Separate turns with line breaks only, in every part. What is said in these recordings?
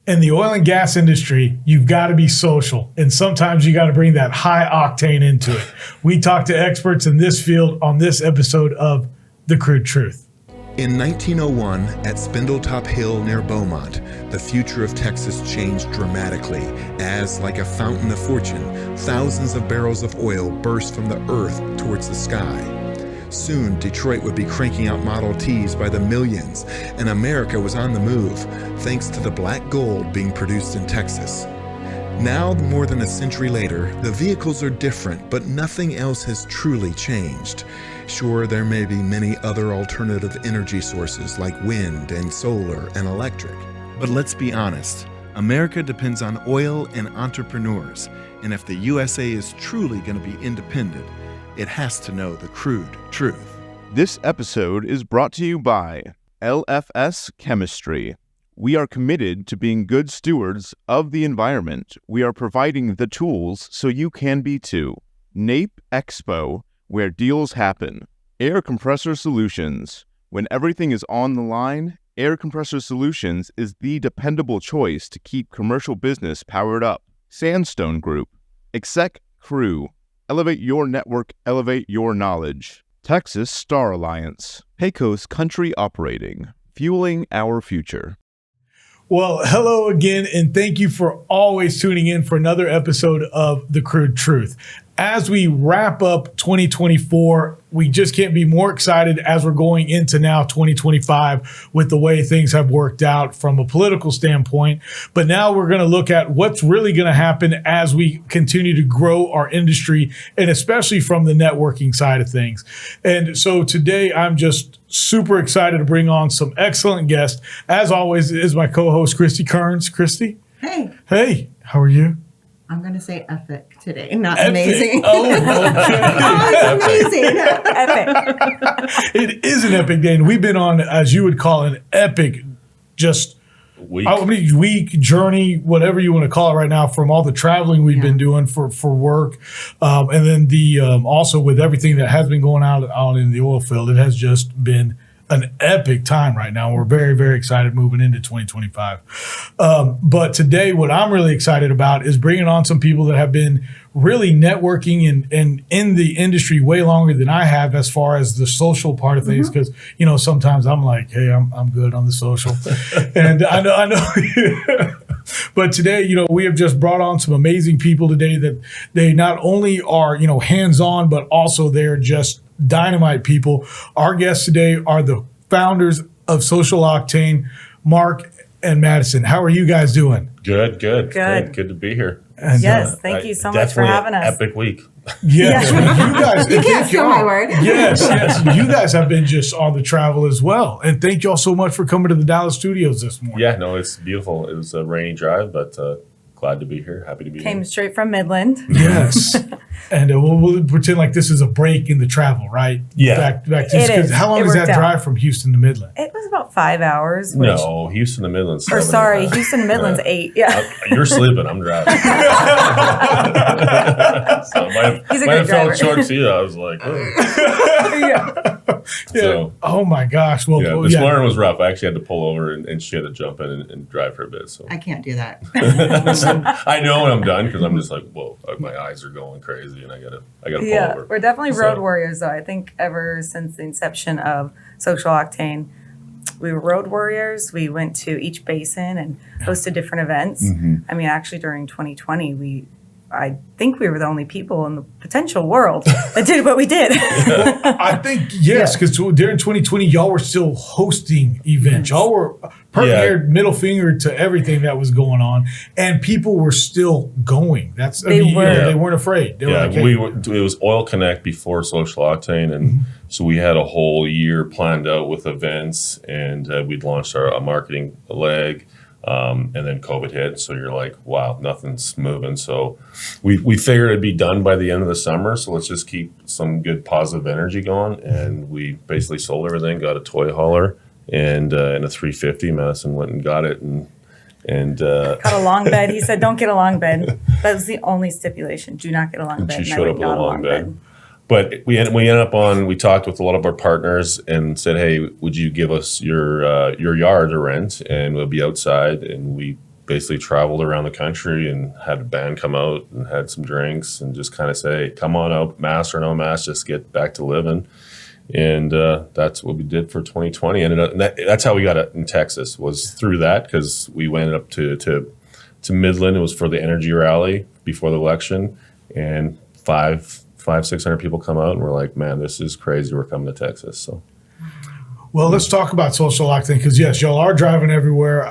In the oil and gas industry, you've got to be social, and sometimes you got to bring that high octane into it. We talk to experts in this field on this episode of The Crude Truth.
In 1901, at Spindletop Hill near Beaumont, the future of Texas changed dramatically as, like a fountain of fortune, thousands of barrels of oil burst from the earth towards the sky. Soon, Detroit would be cranking out Model Ts by the millions, and America was on the move, thanks to the black gold being produced in Texas. Now, more than a century later, the vehicles are different, but nothing else has truly changed. Sure, there may be many other alternative energy sources like wind and solar and electric. But let's be honest, America depends on oil and entrepreneurs, and if the USA is truly going to be independent, it has to know the crude truth.
This episode is brought to you by LFS Chemistry. We are committed to being good stewards of the environment. We are providing the tools so you can be too. NAPE Expo, where deals happen. Air Compressor Solutions. When everything is on the line, Air Compressor Solutions is the dependable choice to keep commercial business powered up. Sandstone Group. Exec Crew. Elevate your network, elevate your knowledge. Texas Star Alliance. Pecos Country Operating. Fueling our future.
Well, hello again, and thank you for always tuning in for another episode of The Crude Truth. As we wrap up 2024, we just can't be more excited as we're going into now 2025 with the way things have worked out from a political standpoint. But now we're going to look at what's really going to happen as we continue to grow our industry, and especially from the networking side of things. And so today I'm just super excited to bring on some excellent guests. As always, is my co-host, Kristy Kerns. Kristy?
Hey.
Hey, how are you?
I'm going to say epic today, not
Epic.
amazing.
Oh, okay.
Oh, it's amazing.
Epic.
It is an epic day, and we've been on, as you would call it, an epic just week, journey, whatever you want to call it right now, from all the traveling we've been doing for work. And then the also with everything that has been going out in the oil field, it has just been an epic time right now. We're very, very excited moving into 2025. But today, what I'm really excited about is bringing on some people that have been really networking and in the industry way longer than I have as far as the social part of things. Because, you know, sometimes I'm like, hey, I'm good on the social. And I know. But today, you know, we have just brought on some amazing people today that they not only are, you know, hands-on, but also they're just dynamite people. Our guests today are the founders of Social Octane, Marc and Madison. How are you guys doing?
Good to be here.
And,
yes, thank you so much for having us.
Epic week.
Yes, you guys.
You can't steal my word.
Yes. You guys have been just on the travel as well. And thank you all so much for coming to the Dallas studios this morning.
Yeah, no, it's beautiful. It was a rainy drive, but glad to be here. Happy to be here.
Came straight from Midland.
Yes. And we'll pretend like this is a break in the travel, right?
Yeah.
Back to because how long is that drive from Houston to Midland?
It was about 5 hours.
No, Houston to Midland.
Houston to Midland's 8. Yeah.
You're sleeping. I'm driving. So
He's a
might
good
have felt
driver.
short to you. I was like,
Yeah.
So,
oh my gosh. Well,
yeah, this morning was rough. I actually had to pull over and she had to jump in and drive for a bit. So
I can't do that.
I know when I'm done because I'm just like, whoa, my eyes are going crazy and I gotta pull over.
We're definitely road warriors, though. I think ever since the inception of Social Octane, we were road warriors. We went to each basin and hosted different events. I mean, actually, during 2020, I think we were the only people in the potential world that did what we did.
Well, I think, yes, because during 2020, y'all were still hosting events. Y'all were prepared, middle finger to everything that was going on, and people were still going. They weren't afraid. They were like, hey.
It was Oil Connect before Social Octane, and so we had a whole year planned out with events, and we'd launched our marketing leg. And then COVID hit, so you're like, wow, nothing's moving. So we figured it'd be done by the end of the summer, so let's just keep some good positive energy going. And we basically sold everything, got a toy hauler and a 350. Madison went and got it and
got a long bed. He said, don't get a long bed. That was the only stipulation. Do not get a long bed.
She showed up with a long bed. But we ended up we talked with a lot of our partners and said, hey, would you give us your yard to rent, and we'll be outside. And we basically traveled around the country and had a band come out and had some drinks and just kind of say, come on out, mask or no mask, just get back to living. And that's what we did for 2020. And that's how we got it in Texas, was through that, because we went up to Midland. It was for the energy rally before the election, and 600 people come out, and we're like, man, this is crazy. We're coming to Texas. So.
Well, let's talk about Social Octane, because yes, y'all are driving everywhere.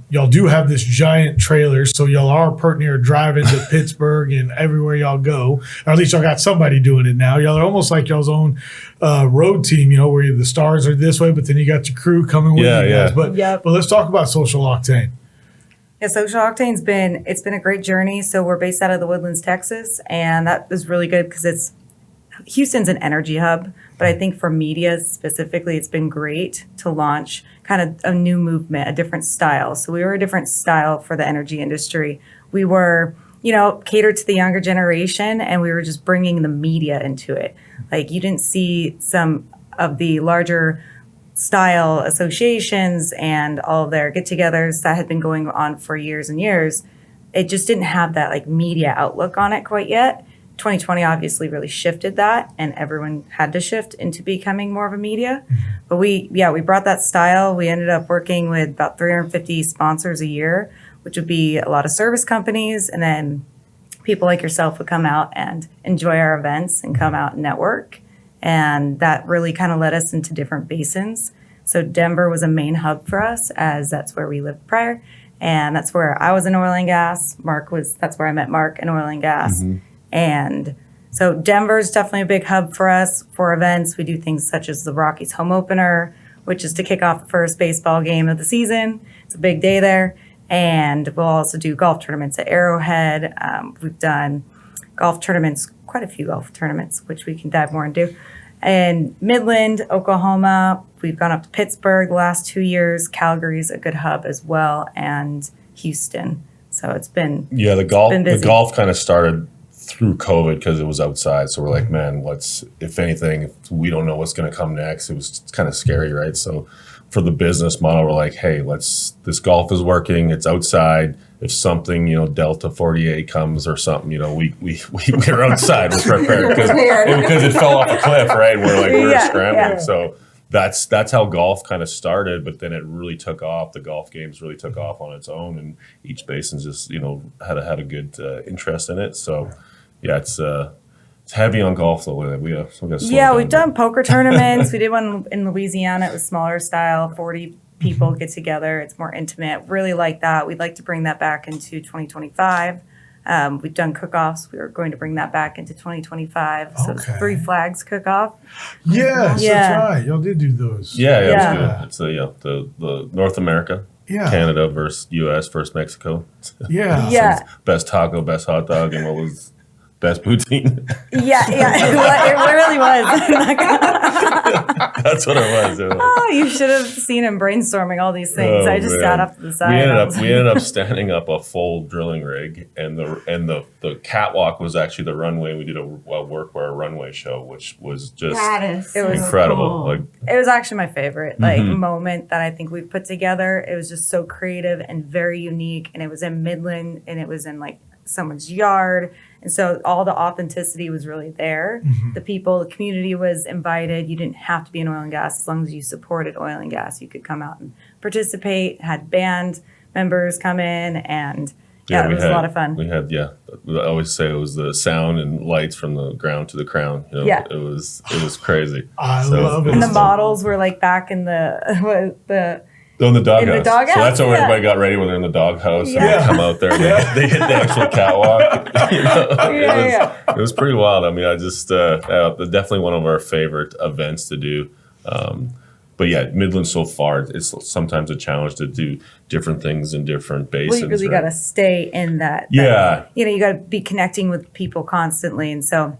Y'all do have this giant trailer, so y'all are pert near driving to Pittsburgh and everywhere y'all go. Or at least y'all got somebody doing it now. Y'all are almost like y'all's own road team, where the stars are this way, but then you got your crew coming with you guys. But let's talk about Social Octane.
Yeah, Social Octane's been a great journey. So we're based out of the Woodlands, Texas, and that is really good because Houston's an energy hub, but I think for media specifically, it's been great to launch kind of a new movement, a different style. So we were a different style for the energy industry. We were, catered to the younger generation, and we were just bringing the media into it. Like, you didn't see some of the larger style associations and all of their get-togethers that had been going on for years and years. It just didn't have that like media outlook on it quite yet. 2020 obviously really shifted that, and everyone had to shift into becoming more of a media. But we brought that style. We ended up working with about 350 sponsors a year, which would be a lot of service companies, and then people like yourself would come out and enjoy our events and come out and network. And that really kind of led us into different basins. So Denver was a main hub for us, as that's where we lived prior. And that's where I was in oil and gas. That's where I met Marc in oil and gas. Mm-hmm. And so Denver's definitely a big hub for us for events. We do things such as the Rockies home opener, which is to kick off the first baseball game of the season. It's a big day there. And we'll also do golf tournaments at Arrowhead. We've done golf tournaments, quite a few golf tournaments, which we can dive more into. And Midland, Oklahoma, we've gone up to Pittsburgh the last 2 years. Calgary's a good hub as well, and Houston. So it's been
the golf kind of started through COVID because it was outside. So we're like, man, if anything, we don't know what's going to come next. It was kind of scary, right? So for the business model, we're like, hey, this golf is working. It's outside. If something, Delta 48 comes or something, we're outside. We're prepared because it fell off a cliff, right? We're scrambling. Yeah. So that's how golf kind of started, but then it really took off. The golf games really took off on its own, and each basin just, had a good interest in it. So yeah, it's heavy on golf though. We've
done poker tournaments. We did one in Louisiana. It was smaller style, 40 people get together. It's more intimate. Really like that. We'd like to bring that back into 2025. We've done cook-offs. We are going to bring that back into 2025. So it's 3 Flags Cookoff.
Yes, that's right. Y'all did do those.
Yeah. It's the North America. Yeah. Canada versus U.S. versus Mexico.
Yeah.
So best taco, best hot dog, and what was best poutine.
Yeah. It really was.
That's what it was.
Oh, you should have seen him brainstorming all these things. I just sat off to the side.
We ended up standing up a full drilling rig, and the catwalk was actually the runway. We did a workwear runway show, which was just incredible.
Cool.
It was actually my favorite moment that I think we've put together. It was just so creative and very unique, and it was in Midland, and it was in someone's yard. And so all the authenticity was really there. Mm-hmm. The community was invited. You didn't have to be in oil and gas. As long as you supported oil and gas, you could come out and participate, had band members come in, and it was a lot of fun.
We had, I always say it was the sound and lights from the ground to the crown. It was crazy.
I love it.
And the models were back in the
in the doghouse.
The doghouse.
So that's when everybody got ready when they're in the doghouse and they come out there and they hit the actual catwalk. It was pretty wild. I mean, I just definitely one of our favorite events to do. But yeah, Midland so far, it's sometimes a challenge to do different things in different basins.
Well, you really got to stay in that.
Yeah.
You got to be connecting with people constantly. And so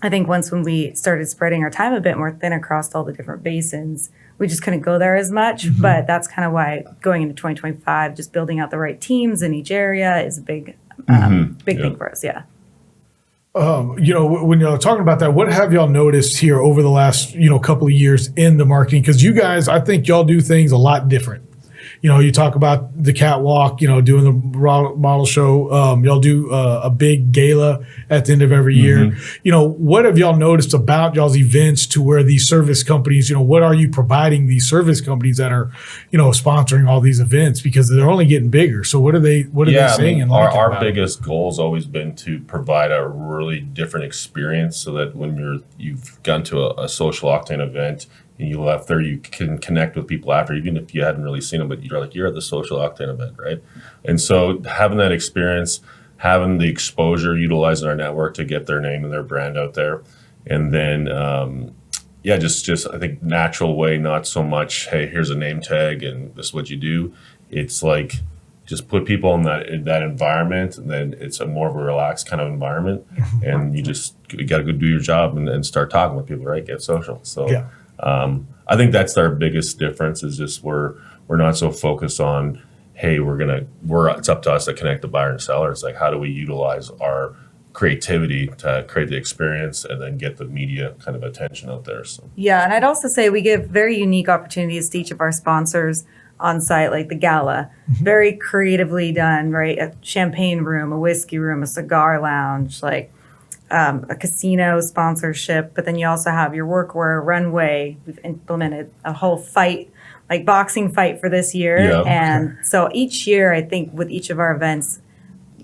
I think when we started spreading our time a bit more thin across all the different basins, we just couldn't go there as much. Mm-hmm. But that's kind of why going into 2025, just building out the right teams in each area is a big thing for us. Yeah.
When you're talking about that, what have y'all noticed here over the last, couple of years in the marketing? Because you guys, I think y'all do things a lot different. you talk about the catwalk, doing the model show. Y'all do a big gala at the end of every year. What have y'all noticed about y'all's events to where these service companies, what are you providing these service companies that are, sponsoring all these events, because they're only getting bigger. So what are they saying? And
our biggest goal has always been to provide a really different experience, so that when you've gone to a Social Octane event and you left there, you can connect with people after, even if you hadn't really seen them, but you're at the Social Octane event, right? And so having that experience, having the exposure, utilizing our network to get their name and their brand out there, and then just I think natural way, not so much, hey, here's a name tag and this is what you do. It's like just put people in that environment, and then it's a more of a relaxed kind of environment, and you got to go do your job and start talking with people, right? Get social. So I think that's our biggest difference, is just we're not so focused on, hey, it's up to us to connect the buyer and seller. It's like, how do we utilize our creativity to create the experience and then get the media kind of attention out there. So
yeah, and I'd also say we give very unique opportunities to each of our sponsors on site, like the gala, very creatively done, right? A champagne room, a whiskey room, a cigar lounge, like a casino sponsorship. But then you also have your workwear runway. We've implemented a whole fight, like boxing fight for this year.
Yeah.
And so each year, I think with each of our events,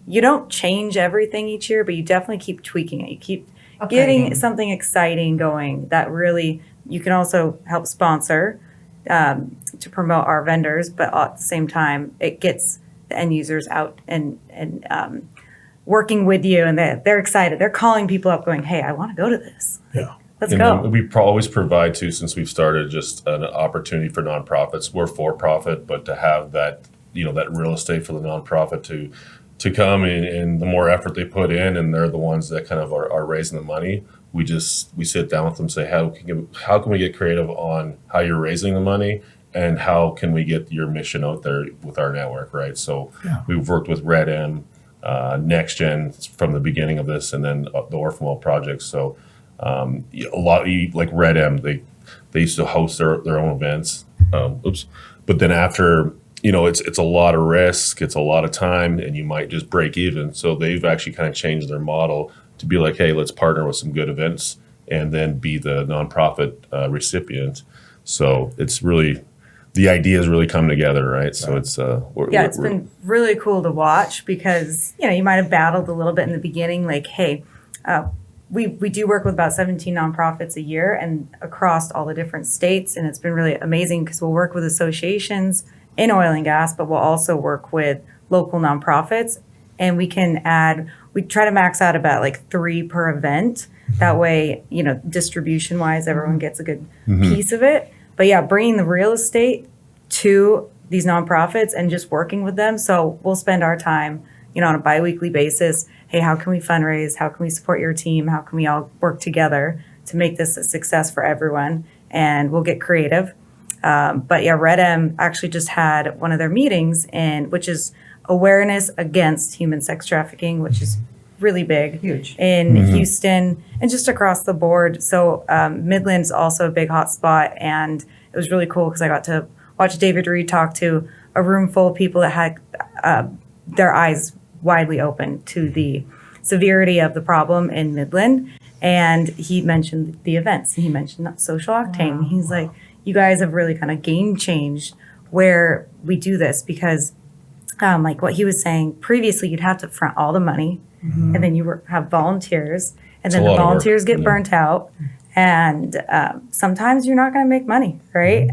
you don't change everything each year, but you definitely keep tweaking it. You keep getting something exciting going that really, you can also help sponsor to promote our vendors, but at the same time, it gets the end users out and working with you, and they're excited. They're calling people up going, hey, I want to go to this.
Yeah.
Let's go.
We always provide, too, since we've started, just an opportunity for nonprofits. We're for profit, but to have that, that real estate for the nonprofit to come and the more effort they put in, and they're the ones that kind of are raising the money. We sit down with them and say, how can we get creative on how you're raising the money, and how can we get your mission out there with our network, right? So we've worked with RedM, NexGen from the beginning of this, and then the Orphan project. So a lot like RedM, they used to host their own events. But then after, it's a lot of risk, it's a lot of time, and you might just break even. So they've actually kind of changed their model to be like, hey, let's partner with some good events and then be the nonprofit recipient. So it's really, the idea is really coming together, right? So it's
it's been really cool to watch, because you might have battled a little bit in the beginning, like, hey, we do work with about 17 nonprofits a year and across all the different states, and it's been really amazing because we'll work with associations in oil and gas, but we'll also work with local nonprofits, and we try to max out about like 3 per event. That way, distribution wise, everyone gets a good piece of it. But yeah, bringing the real estate to these nonprofits and just working with them. So we'll spend our time, on a biweekly basis. Hey, how can we fundraise? How can we support your team? How can we all work together to make this a success for everyone? And we'll get creative. But yeah, RedM actually just had one of their meetings, which is awareness against human sex trafficking, which is really big,
huge
in Houston and just across the board. So Midland's also a big hotspot, and it was really cool because I got to watch David Reed talk to a room full of people that had their eyes widely open to the severity of the problem in Midland. And he mentioned the events, and he mentioned Social Octane. Wow. He's like, you guys have really kind of game changed where we do this, because like what he was saying, previously you'd have to front all the money, and then you have volunteers, and then the volunteers get burnt out, and sometimes you're not going to make money, right?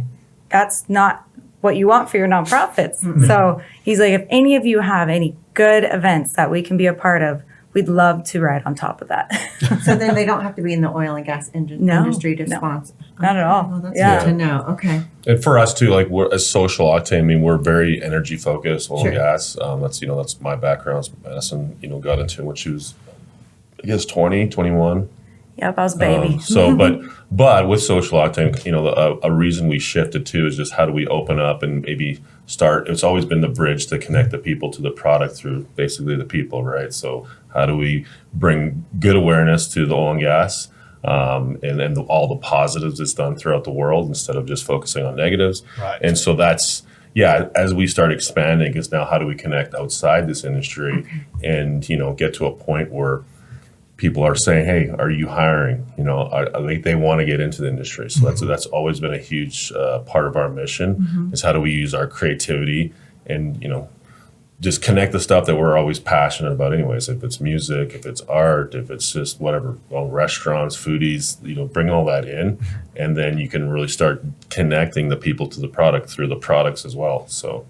That's not what you want for your nonprofits. So he's like, if any of you have any good events that we can be a part of, we'd love to ride on top of that.
So then they don't have to be in the oil and gas industry to sponsor.
Not at all.
Well, that's good to know. Okay.
And for us too, like we're as Social Octane, we're very energy focused, oil and gas. That's my background. Madison, got into when she was, I guess, 20, 21.
Yep, I was a baby.
But with Social Octane, a reason we shifted too is just how do we open up and maybe start. It's always been the bridge to connect the people to the product through basically the people, right? So how do we bring good awareness to the oil and gas, and all the positives it's done throughout the world instead of just focusing on negatives.
Right.
And so that's yeah, as we start expanding, is now how do we connect outside this industry and, get to a point where people are saying, hey, are you hiring? They want to get into the industry. So that's always been a huge part of our mission is how do we use our creativity and, just connect the stuff that we're always passionate about anyways. If it's music, if it's art, if it's just whatever, restaurants, foodies, bring all that in. And then you can really start connecting the people to the product through the products as well. So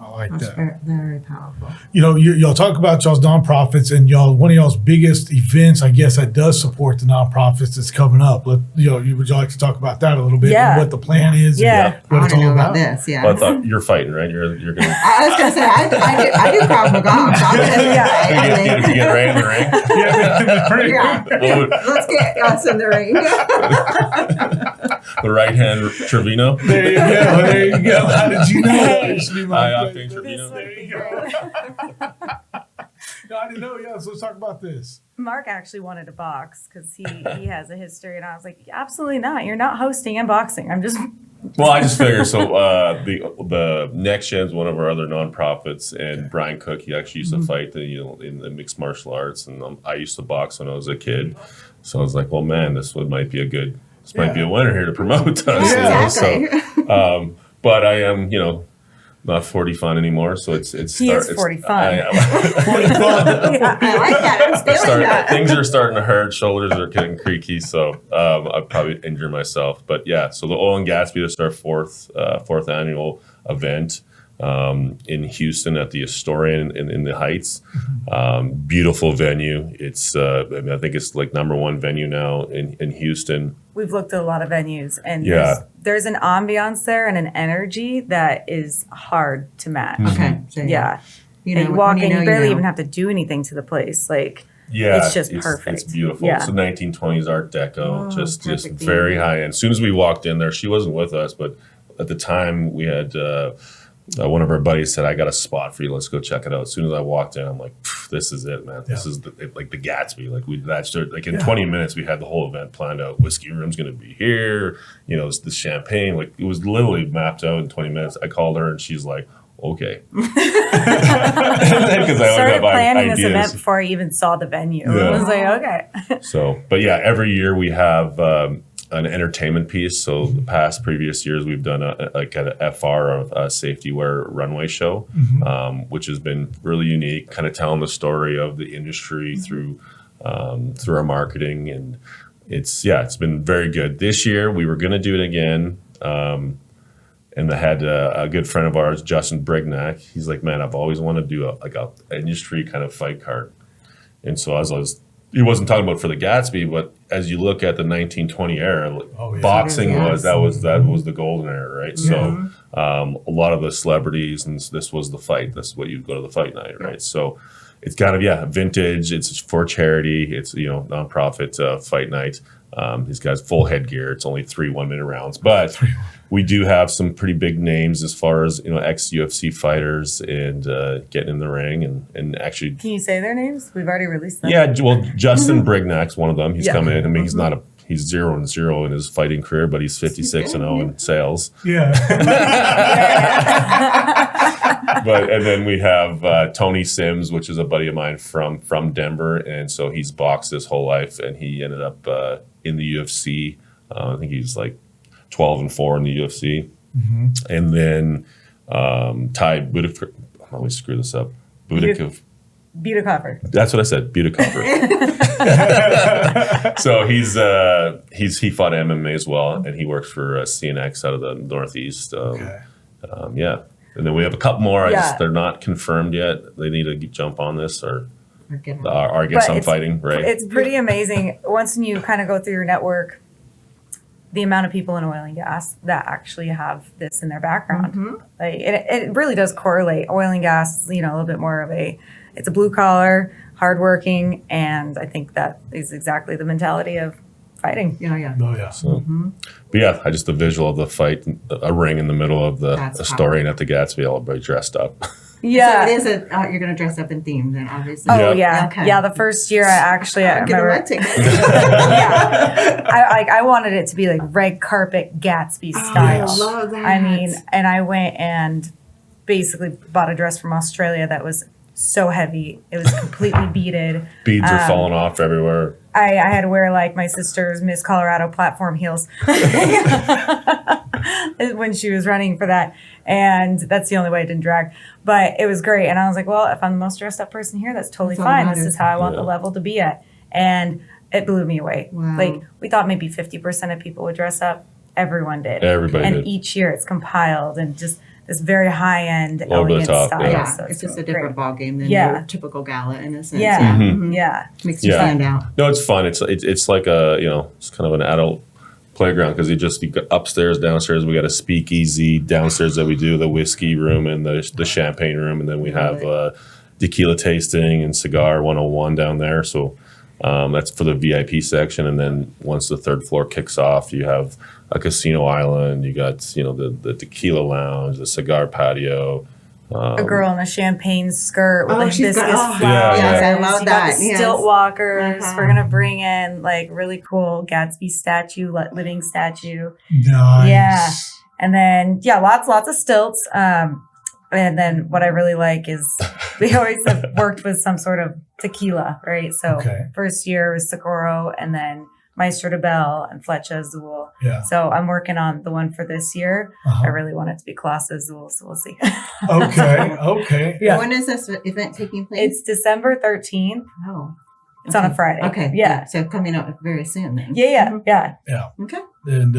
I like
That's
that.
very, very powerful.
Y'all talk about y'all's nonprofits, and one of y'all's biggest events, I guess, that does support the nonprofits is coming up. Would you like to talk about that a little bit?
Yeah.
And what the plan is?
Yeah.
And what
I
it's
want to
all
know about
about?
this. Yeah.
well, I thought you're fighting, right? You're going to
I was gonna say I do Krav Maga. So I'm gonna
get Ray in the ring.
yeah.
What would-
Let's get us in the ring.
the right hand Treviño.
There you go. How did you know? That used to be my
High
place.
octane Treviño.
There you go. No, I didn't know. Yeah, so let's talk about this.
Marc actually wanted to box because he has a history, and I was like, absolutely not. You're not hosting and boxing. I'm just.
Well, I just figured. So the NexGen is one of our other nonprofits, and Brian Cook, he actually used to fight in the mixed martial arts, and I used to box when I was a kid. So I was like, well, man, this might be a winner here to promote us.
Yeah,
So,
exactly.
but I am, not 40 fun anymore. So it's
He is 40 fun.
I like that. I'm stealing that.
Things are starting to hurt. Shoulders are getting creaky. So I'll probably injure myself. But yeah, so the Oil Gatsby is our fourth annual event in Houston at the Astoria in the Heights. Beautiful venue. It's I think it's like #1 venue now in Houston.
We've looked at a lot of venues, and
Yeah.
there's an ambiance there and an energy that is hard to match.
Okay. So,
Yeah.
You
And
know,
you walk
when
in, you
know,
barely
know.
even have to do anything to the place. Like,
Yeah,
It's just perfect.
It's beautiful.
Yeah.
So 1920s Art Deco,
Oh,
just
perfect
very
theme.
high end. As soon as we walked in there, she wasn't with us, but at the time we had one of our buddies said, "I got a spot for you. Let's go check it out." As soon as I walked in, I'm like, "This is it, man. This is like the Gatsby." Like in 20 minutes we had the whole event planned out. Whiskey room's going to be here. It's the champagne. Like it was literally mapped out in 20 minutes. I called her and she's like, "Okay." Because I
started
always have
planning this
ideas.
event before I even saw the venue.
Yeah.
I was like, okay.
So, but yeah, every year we have an entertainment piece. So the previous years, we've done a FR of a safety wear runway show, which has been really unique, kind of telling the story of the industry through our marketing. And it's been very good. This year we were going to do it again. And I had a good friend of ours, Justin Brignac. He's like, "Man, I've always wanted to do a industry kind of fight card." And so he wasn't talking about for the Gatsby, but as you look at the 1920 era, boxing
Yes.
that was the golden era, right? So a lot of the celebrities, and this was the fight. This is what you'd go to the fight night, right? So it's kind of vintage. It's for charity. It's nonprofit fight night. These guys full headgear. It's only 3 1-minute rounds, but we do have some pretty big names as far as ex UFC fighters and getting in the ring and actually.
Can you say their names? We've already released them.
Yeah, well, Justin Brignac's one of them. He's
Yeah.
coming in. I mean, he's 0-0 in his fighting career, but he's 56-0 in sales.
Yeah.
And then we have Tony Sims, which is a buddy of mine from Denver, and so he's boxed his whole life, and he ended up in the UFC. I think he's like 12-4 in the UFC, and then Ty Budakov. I always screw this up. Budakov.
Beautycopper.
That's what I said. Beautycopper. So he fought MMA as well, and he works for CNX out of the Northeast. Yeah. And then we have a couple more. They're not confirmed yet. They need to jump on this or get
But
some fighting, right?
It's pretty amazing. Once you kind of go through your network, the amount of people in oil and gas that actually have this in their background. Like it really does correlate. Oil and gas is, a little bit more of it's a blue collar, hardworking, and I think that is exactly the mentality of fighting.
Yeah.
Oh, yeah.
So, but yeah, the visual of the fight, a ring in the middle of the
That's
Astoria at the Gatsby, all everybody dressed up.
Yeah.
So it is you're going to dress up in theme then, obviously.
Oh yeah.
Okay.
Yeah. The first year I
Get a
remember.
red ticket.
Yeah. I wanted it to be like red carpet Gatsby style.
I love that.
I mean, and I went and basically bought a dress from Australia that was so heavy. It was completely beaded.
Beads are falling off everywhere.
I had to wear like my sister's Miss Colorado platform heels when she was running for that. And that's the only way it didn't drag. But it was great. And I was like, well, if I'm the most dressed up person here, that's totally
That's all that
fine. This
matters.
is how I want the level to be at. And it blew me away.
Wow.
Like we thought maybe 50% of people would dress up. Everyone did.
Everybody
and
did.
each year it's compiled and just this very high-end,
Over the
elegant
top,
style.
yeah.
Yeah,
So
it's just a
great.
different ball game than
Yeah.
your typical gala in a sense.
Yeah.
Mhm.
Yeah.
Makes you
Yeah.
stand out.
No, it's fun. It's like it's kind of an adult playground because you got upstairs, downstairs. We got a speakeasy downstairs that we do the whiskey room and the champagne room, and then we have tequila tasting and cigar 101 down there. So that's for the VIP section, and then once the third floor kicks off, you have a casino island. You got the tequila lounge, the cigar patio.
A girl in a champagne skirt with
Oh,
like
she's got-
viscous
oh,
flowers.
yes,
I love
You got
that,
the
yes.
stilt walkers.
Uh-huh.
We're gonna bring in like really cool Gatsby statue, living statue.
Nice.
Yeah. And then lots of stilts. And then what I really like is we always have worked with some sort of tequila, right? So
Okay.
first year was Socorro, and then Maestro de Bell and Flecha Azul.
Yeah.
So I'm working on the one for this year.
Uh-huh.
I really want it to be Clase Azul, so we'll see.
Okay. Okay.
Yeah.
When is this event taking place?
It's December 13th.
oh,
It's on a Friday.
Okay.
Yeah.
So coming up very soon then.
Yeah.
Okay.
And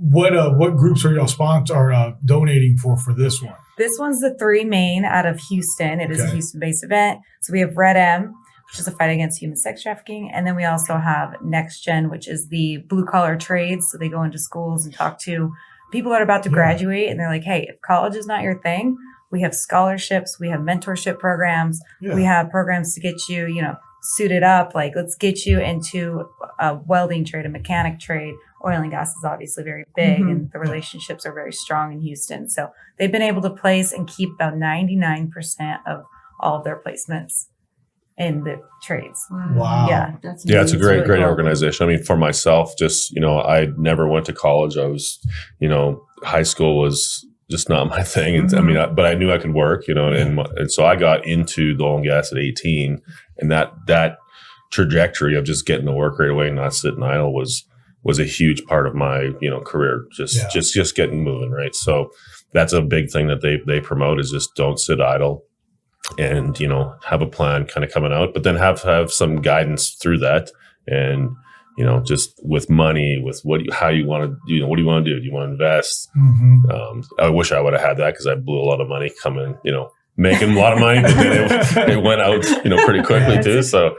what groups are y'all donating for this one?
This one's the 3 Main out of Houston. It is a
Okay.
Houston-based event. So we have RedM, which is a fight against human sex trafficking. And then we also have NexGen, which is the blue-collar trades. So they go into schools and talk to people that are about to graduate. And they're like, hey, if college is not your thing, we have scholarships. We have mentorship programs.
Yeah.
We have programs to get you, suited up. Like, let's get you into a welding trade, a mechanic trade. Oil and gas is obviously very big,
Mhm.
and the relationships are very strong in Houston. So they've been able to place and keep about 99% of all of their placements in the trades.
Wow.
Yeah.
That's
Yeah, it's a
amazing.
great
really cool.
organization. I mean, for myself, just I never went to college. I was, high school was just not my thing. And, I mean, but I knew I could work, and so I got into the oil and gas at 18, and that trajectory of just getting to work right away and not sitting idle was a huge part of my career. Just getting moving, right? So that's a big thing that they promote is just don't sit idle, and have a plan kind of coming out, but then have some guidance through that, and just with money, with how you want to what do you want to do? Do you want to invest?
Mm-hmm.
I wish I would have had that because I blew a lot of money coming, making a lot of money, but then it went out, pretty quickly too. So,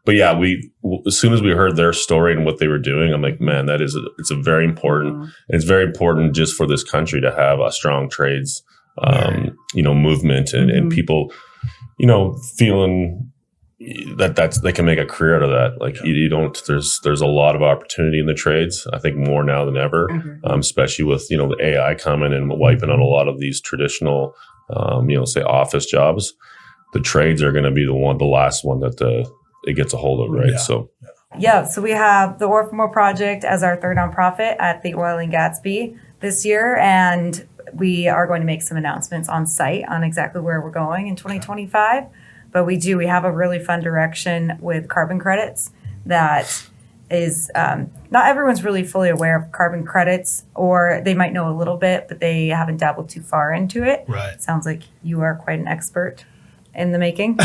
but yeah, as soon as we heard their story and what they were doing, I'm like, man, it's a very important, and it's very important just for this country to have a strong trades, movement and people, feeling that they can make a career out of that. Like there's a lot of opportunity in the trades. I think more now than ever, especially with, the AI coming and wiping out a lot of these traditional, say office jobs. The trades are going to be the last one that it gets a hold of, right?
Yeah.
So
So we have the Orphan Project as our third nonprofit at the Oil and Gatsby this year. And we are going to make some announcements on site on exactly where we're going in 2025. But we have a really fun direction with carbon credits that is not everyone's really fully aware of carbon credits, or they might know a little bit, but they haven't dabbled too far into it.
Right.
Sounds like you are quite an expert in the making.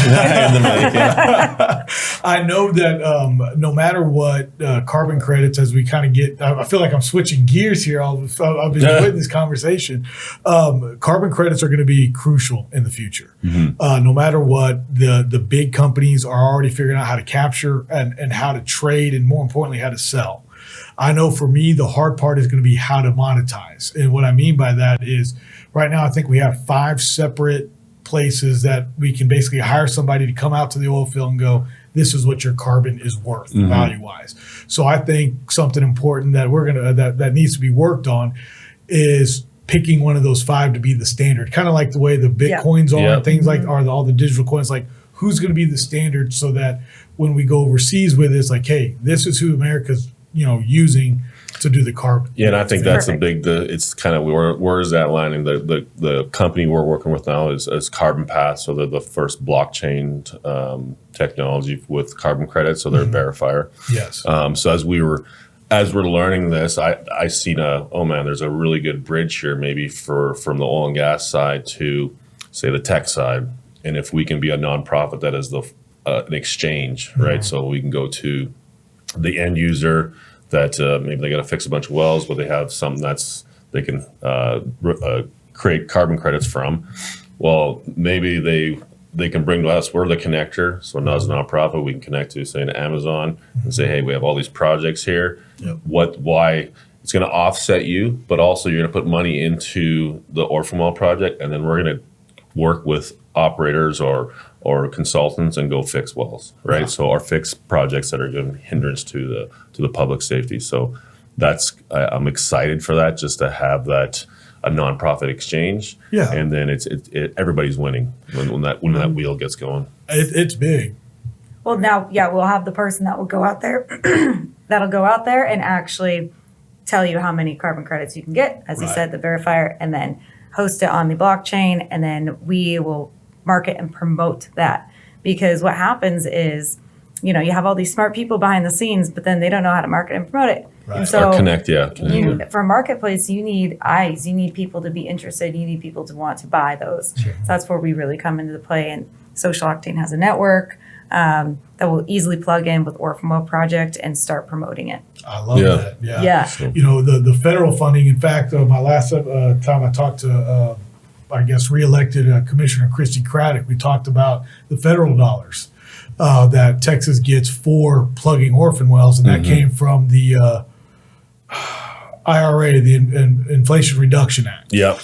I know that no matter what, carbon credits, as we kind of get, I feel like I'm switching gears here. I've been enjoying this conversation. Carbon credits are going to be crucial in the future. No matter what, the big companies are already figuring out how to capture and how to trade, and more importantly, how to sell. I know for me, the hard part is going to be how to monetize. And what I mean by that is right now, I think we have 5 separate places that we can basically hire somebody to come out to the oil field and go, this is what your carbon is worth value wise. So I think something important that that needs to be worked on is picking one of those 5 to be the standard, kind of like the way the Bitcoins are, and things like all the digital coins. Like, who's going to be the standard so that when we go overseas with it, it's like, hey, this is who America's using to do the carbon.
Yeah, and I think that's a big. It's kind of where is that line? And the company we're working with now is Carbon Path, so they're the first blockchain technology with carbon credits, so they're a verifier.
Yes.
So as we're learning this, I seen there's a really good bridge here, maybe from the oil and gas side to say the tech side, and if we can be a nonprofit that is an exchange, right? So we can go to the end user that maybe they got to fix a bunch of wells, but they have something they can create carbon credits from. Well, maybe they can bring to us, we're the connector. So now as a nonprofit, we can connect to, say, an Amazon and say, hey, we have all these projects here. Yep. Why it's going to offset you, but also you're going to put money into the orphan well project, and then we're going to work with operators or consultants and go fix wells, right? Yeah. So or fix projects that are going to be hindrance to the public safety. So I'm excited for that, just to have that a nonprofit exchange. Yeah, and then it's everybody's winning when that wheel gets going.
It's big.
Well, now, we'll have the person that will go out there that'll go out there and actually tell you how many carbon credits you can get, as you said, the verifier, and then host it on the blockchain, and then we will market and promote that. Because what happens is, you have all these smart people behind the scenes, but then they don't know how to market and promote it.
Right.
And so
or connect.
For a marketplace, you need eyes, you need people to be interested, you need people to want to buy those. Sure. So that's where we really come into the play. And Social Octane has a network that will easily plug in with Orphan Well Project and start promoting it.
I love that.
Yeah.
So. The federal funding. In fact, my last time I talked to, re-elected Commissioner Kristy Kerns, we talked about the federal dollars that Texas gets for plugging orphan wells, and that came from the IRA, the Inflation Reduction Act.
Yeah.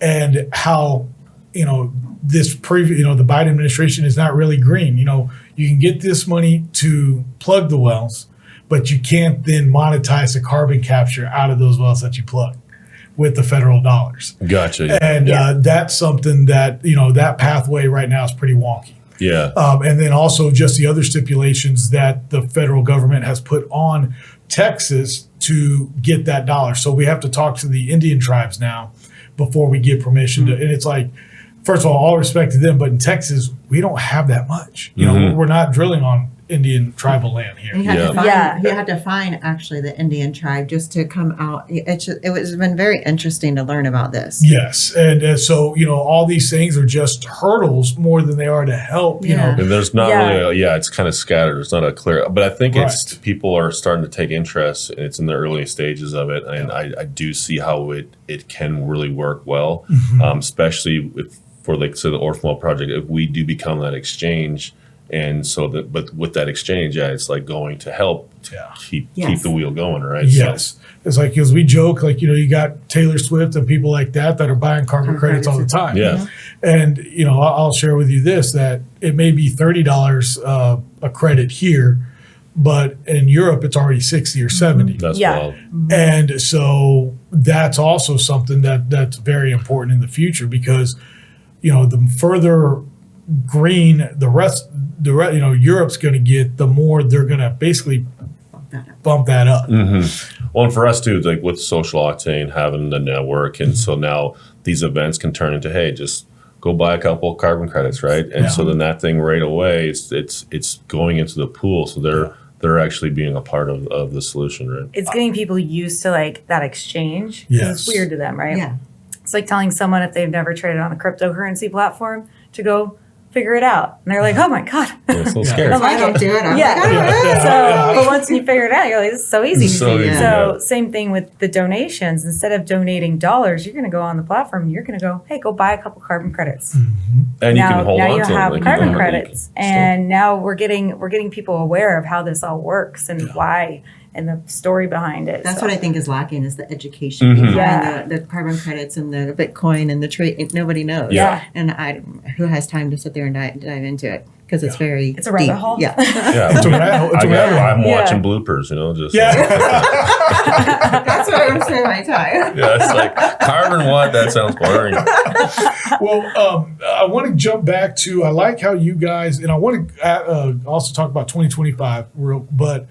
And how the Biden administration is not really green. You can get this money to plug the wells, but you can't then monetize the carbon capture out of those wells that you plug with the federal dollars.
Gotcha.
And that's something that, that pathway right now is pretty wonky.
Yeah.
And then also just the other stipulations that the federal government has put on Texas to get that dollar. So we have to talk to the Indian tribes now before we get permission to, and it's like, first of all respect to them, but in Texas, we don't have that much. We're not drilling on Indian tribal land here.
And you had to find actually the Indian tribe just to come out. It's been very interesting to learn about this.
Yes, and so all these things are just hurdles more than they are to help.
And there's not really it's kind of scattered. It's not a clear, but I think it's people are starting to take interest. And it's in the early stages of it, and I do see how it can really work well, especially for the Orphan Well Project. If we do become that exchange. And so but with that exchange, it's like going to help keep the wheel going, right?
Yes. So. It's like, because we joke, like, you got Taylor Swift and people like that are buying carbon credits all the time.
Yeah.
And, I'll share with you this, that it may be $30 a credit here, but in Europe, it's already 60 or 70.
That's wild.
And so that's also something that's very important in the future, because, the further green Europe's going to get, the more they're going to basically bump that up.
Well, and for us too, like with Social Octane having the network, and so now these events can turn into, hey, just go buy a couple of carbon credits, right? And so then that thing right away, it's going into the pool, so they're actually being a part of the solution, right?
It's getting people used to like that exchange. Yes. It's weird to them, right? Yeah. It's like telling someone, if they've never traded on a cryptocurrency platform, to go figure it out. And they're like, oh my God.
Yeah, it's so scary.
I don't do it. I'm like, I don't know.
But once you figure it out, you're like, this is so easy. So same thing with the donations. Instead of donating dollars, you're going to go on the platform and you're going to go, hey, go buy a couple carbon credits.
And now, you can hold on to them.
Now you have carbon credits. And now we're getting people aware of how this all works and why. and the story behind it.
That's
So-
what I think is lacking is the education behind
Yeah.
the carbon credits and the Bitcoin and the trade. Nobody knows.
Yeah.
And who has time to sit there and dive into it? Because it's very
It's a rabbit
deep.
hole.
Yeah.
Yeah, I'm watching bloopers, just
That's what I'm saying my time.
yeah, it's like carbon what? That sounds boring.
Well, I want to jump back to, I like how you guys, and I want to also talk about 2025 but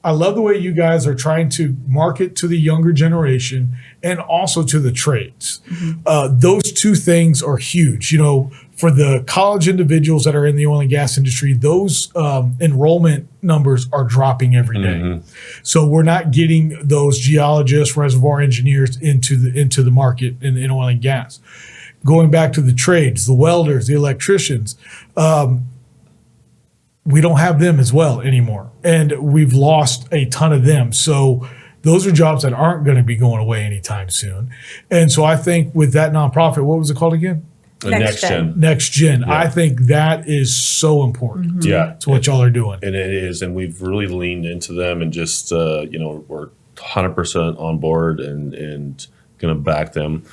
I love the way you guys are trying to market to the younger generation and also to the trades. Those two things are huge. For the college individuals that are in the oil and gas industry, those enrollment numbers are dropping every day. So we're not getting those geologists, reservoir engineers into the market in oil and gas. Going back to the trades, the welders, the electricians, we don't have them as well anymore. And we've lost a ton of them. So those are jobs that aren't going to be going away anytime soon. And so I think with that nonprofit, what was it called again?
NexGen.
NexGen. I think that is so important.
Yeah.
To what y'all are doing.
And it is. And we've really leaned into them and just, we're 100% on board and going to back them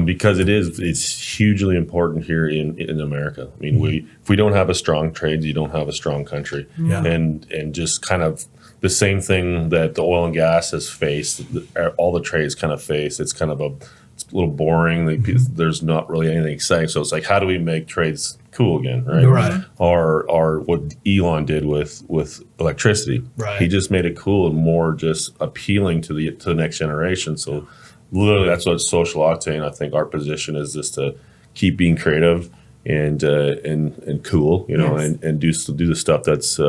because it's hugely important here in America. I mean, if we don't have a strong trade, you don't have a strong country.
Yeah.
And just kind of the same thing that the oil and gas has faced, all the trades kind of face. It's kind of it's a little boring. There's not really anything exciting. So it's like, how do we make trades cool again, right?
Right.
Or what Elon did with electricity.
Right.
He just made it cool and more just appealing to the next generation. So literally, that's what Social Octane. I think our position is just to keep being creative and cool,
Yes.
and do the stuff that's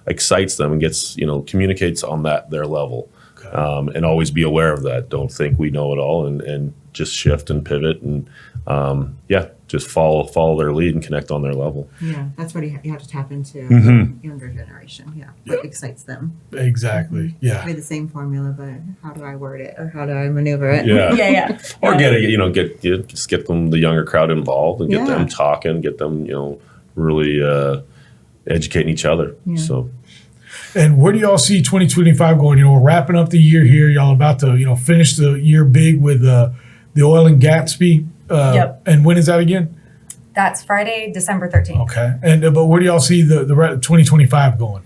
excites them and gets communicates on their level, and always be aware of that. Don't think we know it all, and just shift and pivot and just follow their lead and connect on their level.
Yeah, that's what you have to tap into the younger generation. Yeah, what excites them.
Exactly. Yeah.
Be the same formula, but how do I word it or how do I maneuver it?
Yeah.
Yeah.
Or get them, the younger crowd involved and get them talking, get them, really educating each other.
Yeah.
So,
And where do y'all see 2025 going? We're wrapping up the year here. Y'all about to, finish the year big with the Oil and Gatsby.
Yep.
And when is that again?
That's Friday, December 13th.
Okay. And but where do y'all see the 2025 going?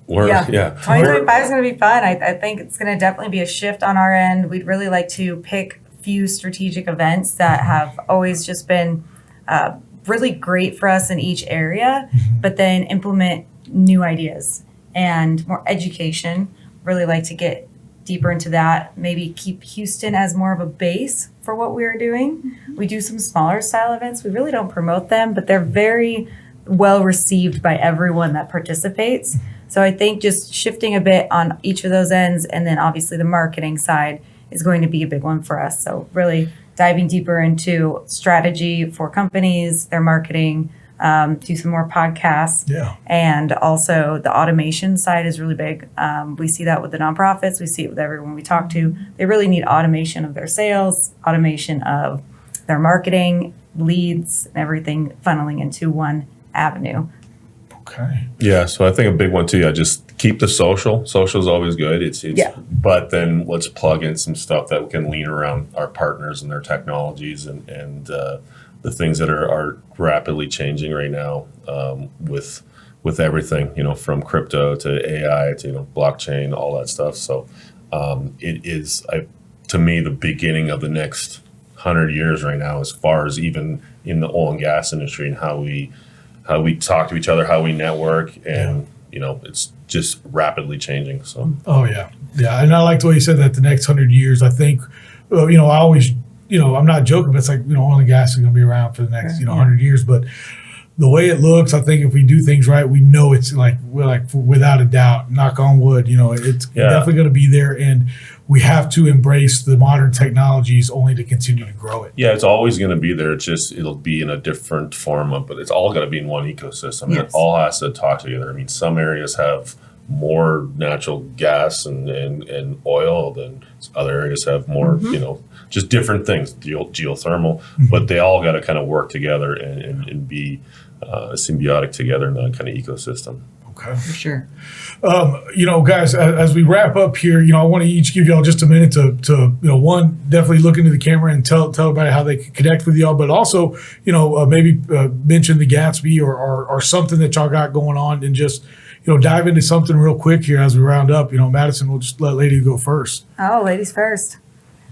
2025 is going to be fun. I think it's going to definitely be a shift on our end. We'd really like to pick a few strategic events that have always just been really great for us in each area, but then implement new ideas and more education. Really like to get deeper into that, maybe keep Houston as more of a base for what we are doing. We do some smaller style events. We really don't promote them, but they're very well received by everyone that participates. So I think just shifting a bit on each of those ends, and then obviously the marketing side is going to be a big one for us. So really diving deeper into strategy for companies, their marketing, do some more podcasts.
Yeah.
And also the automation side is really big. We see that with the nonprofits. We see it with everyone we talk to. They really need automation of their sales, automation of their marketing, leads, and everything funneling into one avenue.
Okay.
yeah. So I think a big one too. Just keep the social. Social is always good. But then let's plug in some stuff that we can lean around our partners and their technologies and the things that are rapidly changing right now, with everything, from crypto to AI to blockchain, all that stuff. So it is, to me, the beginning of the next 100 years right now, as far as even in the oil and gas industry and how we talk to each other, how we network, and it's just rapidly changing. So
Oh yeah. Yeah. And I like the way you said that the next 100 years, I think, I always, I'm not joking, but it's like, oil and gas is going to be around for the next, 100 years. But the way it looks, I think if we do things right, we know it's without a doubt, knock on wood, it's definitely going to be there. And we have to embrace the modern technologies only to continue to grow it.
yeah, it's always going to be there. It'll be in a different form but it's all got to be in one ecosystem.
Yes.
It all has to talk together. I mean, some areas have more natural gas and oil than other areas have more, just different things, geothermal, but they all got to kind of work together and be symbiotic together in that kind of ecosystem.
Okay.
for sure.
Guys, as we wrap up here, I want to each give y'all just a minute to one, definitely look into the camera and tell everybody how they can connect with y'all, but also, maybe mention the Gatsby or something that y'all got going on, and just, dive into something real quick here as we round up. Madison, we'll just let Lady go first.
Oh, ladies first.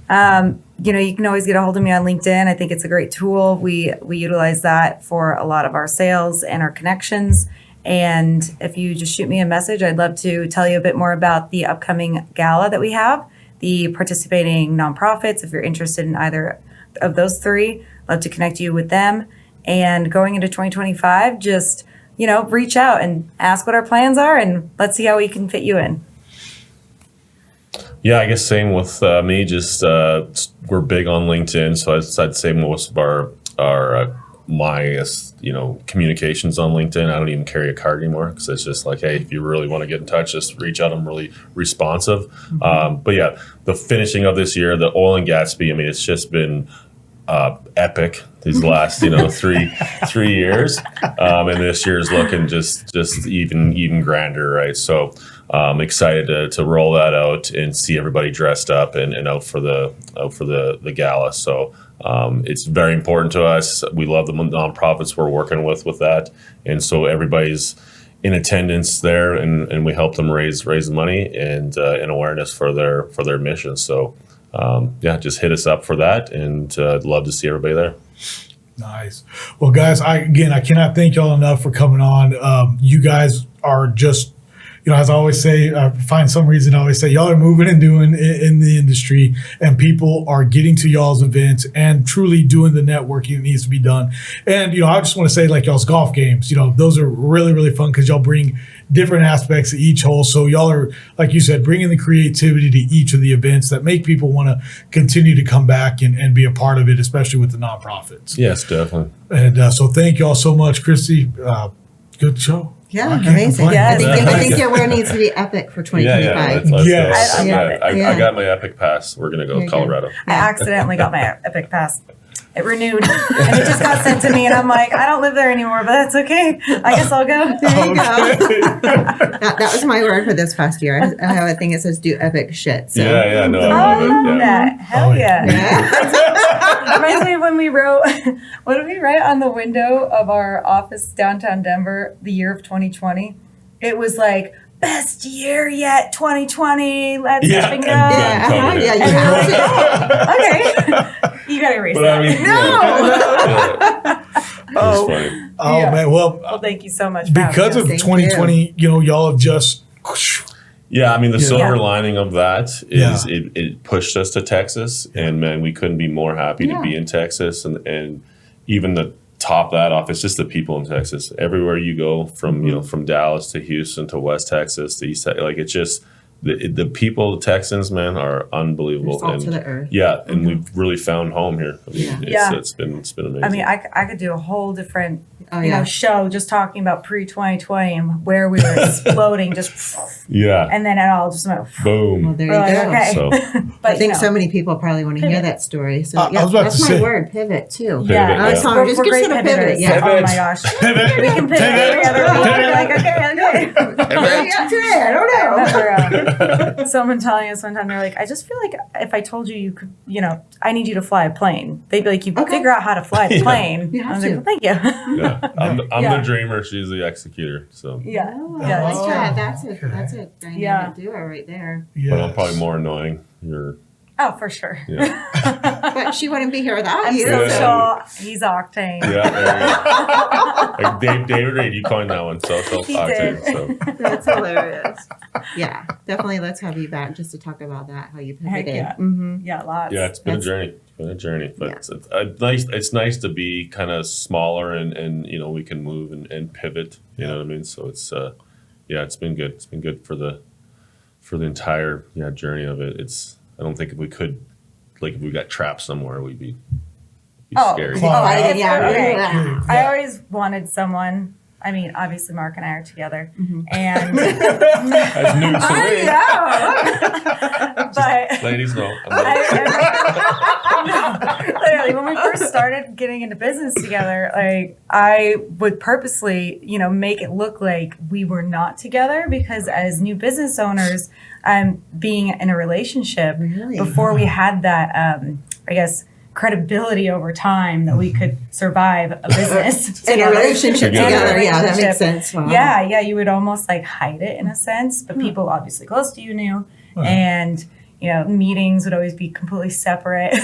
You can always get a hold of me on LinkedIn. I think it's a great tool. We utilize that for a lot of our sales and our connections. And if you just shoot me a message, I'd love to tell you a bit more about the upcoming gala that we have, the participating nonprofits. If you're interested in either of those three, I'd love to connect you with them. And going into 2025, just, reach out and ask what our plans are, and let's see how we can fit you in.
Yeah, I guess same with me. Just we're big on LinkedIn, so I'd say most of our communications on LinkedIn. I don't even carry a card anymore, because it's just like, hey, if you really want to get in touch, just reach out. I'm really responsive.
Mm-hmm.
But yeah, the finishing of this year, the Oil Gatsby, I mean, it's just been epic these last 3 years, and this year's looking just even grander, right? So excited to roll that out and see everybody dressed up and out for the gala. So it's very important to us. We love the nonprofits we're working with that, and so everybody's in attendance there, and we help them raise money and awareness for their mission. So just hit us up for that, and I'd love to see everybody there.
Nice. Well, guys, I cannot thank y'all enough for coming on. You guys are just, as I always say, I find some reason I always say, y'all are moving and doing in the industry, and people are getting to y'all's events and truly doing the networking that needs to be done. And, I just want to say, like, y'all's golf games, those are really, really fun, because y'all bring different aspects to each hole. So y'all are, like you said, bringing the creativity to each of the events that make people want to continue to come back and be a part of it, especially with the nonprofits.
Yes, definitely.
And so thank y'all so much, Kristy. Good show.
Yeah,
I can't
amazing.
complain.
I think your wear needs to be epic for 2025.
Yes.
I love it.
I got my Epic Pass. We're gonna go to Colorado.
I accidentally got my Epic Pass. It renewed, and it just got sent to me, and I'm like, I don't live there anymore, but that's okay. I guess I'll go.
There you go. That was my word for this past year. I have a thing that says do epic shit. So.
Yeah, no.
I love that. Hell yeah.
Yeah.
Reminds me of when we wrote, what did we write on the window of our office downtown Denver, the year of 2020? It was like, best year yet, 2020. Let's effing go. Okay. You got to erase that.
Man.
Well, thank you so much.
Because of 2020, y'all have just.
Yeah, I mean, the silver lining of that is it pushed us to Texas, and man, we couldn't be more happy to be in Texas, and even the top that off, it's just the people in Texas. Everywhere you go, from from Dallas to Houston to West Texas to East Texas, like, it's just the people, the Texans, man, are unbelievable.
Salt to the earth.
Yeah, and we've really found home here. I mean, it's been amazing.
I mean, I could do a whole different show just talking about pre-2020 and where we were exploding, just and then it all just went
boom.
Well, there you go.
Okay.
So,
but
I think so many people probably want to hear that story. So
I was about
that's
to
my
say.
word, pivot too.
Yeah,
Pivot,
just
we're great
get to the pivot. Yeah.
Oh my gosh, we can pivot every other week. We're like, okay.
Where you at today? I don't know.
I remember someone telling us one time, they're like, I just feel like if I told you could, I need you to fly a plane. They'd be like, you figure out how to fly a plane.
You have
I was
to.
like, well, thank you.
Yeah, I'm the dreamer. She's the executor. So
That's a dynamic duo right there.
but I'm probably more annoying.
Oh, for sure.
Yeah.
But she wouldn't be here without
I'm
you.
social. He's Octane.
Yeah, there you go. Like David Reed, you coined that one. So
He did.
So.
That's hilarious. Yeah, definitely. Let's have you back just to talk about that, how you pivoted.
Heck yeah.
Mm-hmm.
Yeah, lots.
Yeah, it's been a journey. But it's nice to be kind of smaller and we can move and pivot. You know what I mean? So it's it's been good. It's been good for the entire journey of it. I don't think if we could, like, if we got trapped somewhere, we'd be scary.
Okay. I always wanted someone. I mean, obviously Marc and I are together, and
That's new to me.
but
Ladies, no.
literally, when we first started getting into business together, like I would purposely, make it look like we were not together, because as new business owners, being in a relationship, before we had that, I guess, credibility over time that we could survive a business
In a relationship together. Yeah, that makes sense. Wow.
Yeah, you would almost like hide it in a sense, but people obviously close to you knew, and meetings would always be completely separate.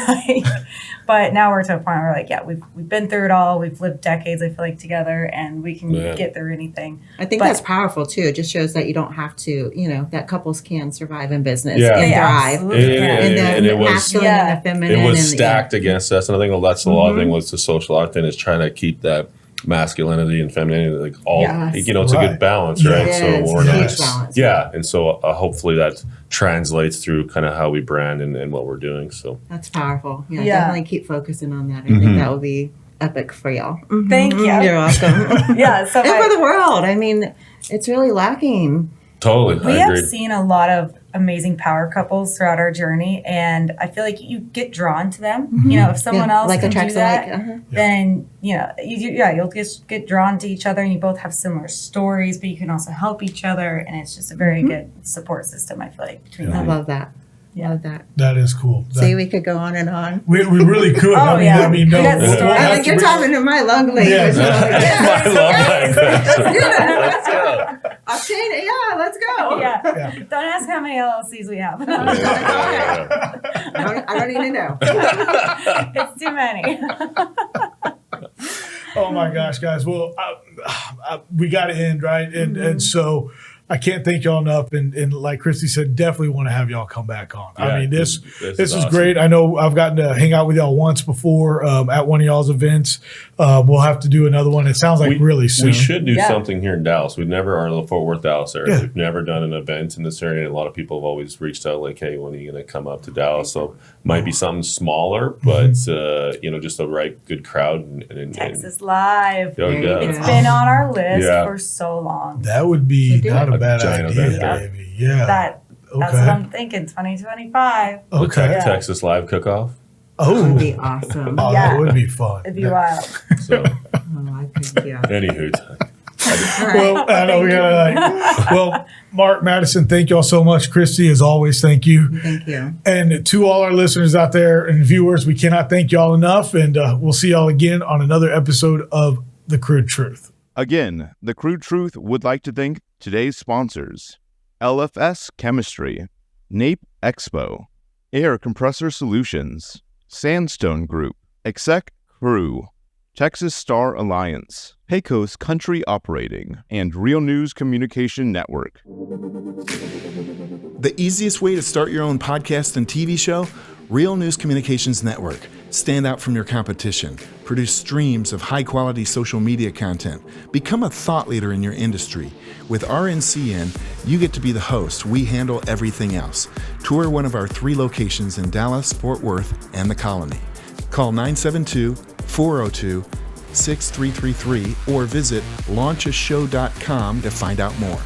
But now we're to a point where we're like, yeah, we've been through it all. We've lived decades, I feel like, together, and we can get through anything.
I think that's powerful too. It just shows that you don't have to, that couples can survive in business
Yeah.
and
Yeah,
thrive.
absolutely.
And
the
it was-
masculine and the feminine.
It was
and
stacked against us, and I think that's a lot of thing was the social octane is trying to keep that masculinity and femininity, like all,
Yes.
it's a good balance, right?
Yes,
So we're
huge
not,
balance.
and so hopefully that translates through kind of how we brand and what we're doing. So
That's powerful. Yeah,
Yeah.
definitely keep focusing on that. I think that will be epic for y'all.
Thank you.
You're welcome.
Yeah, so
And for the world. I mean, it's really lacking.
totally,
we
I
have
agree.
seen a lot of amazing power couples throughout our journey, and I feel like you get drawn to them. If someone else
like
can do
attracts
that,
alike.
then you'll just get drawn to each other, and you both have similar stories, but you can also help each other, and it's just a very good support system, I feel like, between
I
them.
love that.
Yeah.
Love that.
That is cool.
See, we could go on and on.
We really could.
Oh, yeah.
no.
We got
we'll
stories.
have
I think
to
you're
bring-
talking to my lung language.
Yeah.
I love that. Let's go.
Octane, yeah, let's go.
Yeah.
Yeah.
Don't ask how many LLCs we have.
I don't need to know.
It's too many.
Oh my gosh, guys. Well, we got to end, right? And so I can't thank y'all enough. And like Kristy said, definitely want to have y'all come back on. I
Yeah,
mean, this
this
is
is awesome.
great. I know I've gotten to hang out with y'all once before at one of y'all's events. We'll have to do another one. It sounds like really soon.
We should do
Yeah.
something here in Dallas. We've never are in the Fort Worth, Dallas area.
Yeah.
We've never done an event in this area. And a lot of people have always reached out like, hey, when are you going to come up to Dallas? So might be something smaller, but just the right good crowd. And
Texas Live.
Oh, yeah.
It's been on our list
Yeah.
for so long.
That would be
do
not
it.
a bad
giant
idea,
event
there.
baby. Yeah.
That's what I'm thinking, 2025.
Okay.
Yeah.
Texas Live Cook-Off.
That would
Oh,
be awesome.
that
Yeah.
would be fun.
It'd be wild.
So,
Oh, I could, yeah.
anywho,
All right.
Well, I know we gotta Marc, Madison, thank y'all so much. Kristy, as always, thank you.
Thank you.
And to all our listeners out there and viewers, we cannot thank y'all enough. And we'll see y'all again on another episode of The Crude Truth.
Again, the Crude Truth would like to thank today's sponsors: LFS Chemistry, NAPE Expo, Air Compressor Solutions, Sandstone Group, Exec Crew, Texas Star Alliance, Pecos Country Operating, and Real News Communication Network.
The easiest way to start your own podcast and TV show? Real News Communications Network. Stand out from your competition. Produce streams of high-quality social media content. Become a thought leader in your industry. With RNCN, you get to be the host. We handle everything else. Tour one of our 3 locations in Dallas, Fort Worth, and the Colony. Call 972-402-6333 or visit launchashow.com to find out more.